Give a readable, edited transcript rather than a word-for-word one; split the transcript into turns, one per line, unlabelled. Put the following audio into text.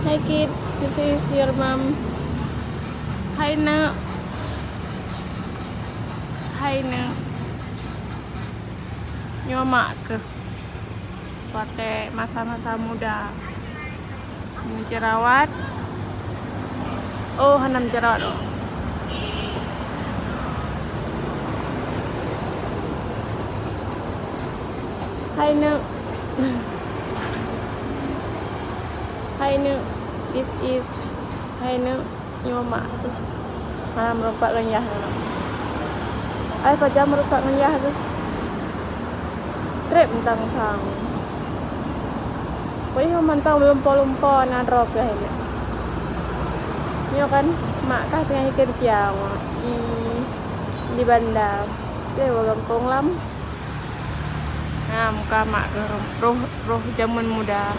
Hi kids, this is your mom. Hai Nak. Hai Nak. Nyomak ke pada masa-masa muda menjerawat. Oh, hanam jerawat. Oh. Hai Nak. Hai Nak. This is Hai Nak. Nyomak tu. Merupak ngenyah. Ai pajam merupak ngenyah tu. Trip tentang sang. Kau yang mantau lompo-lompo nan rok ke ni. Nyo kan mak kah tengah kerja di bandar. Saya gampang lam. Nah, muka mak ke roh zaman muda.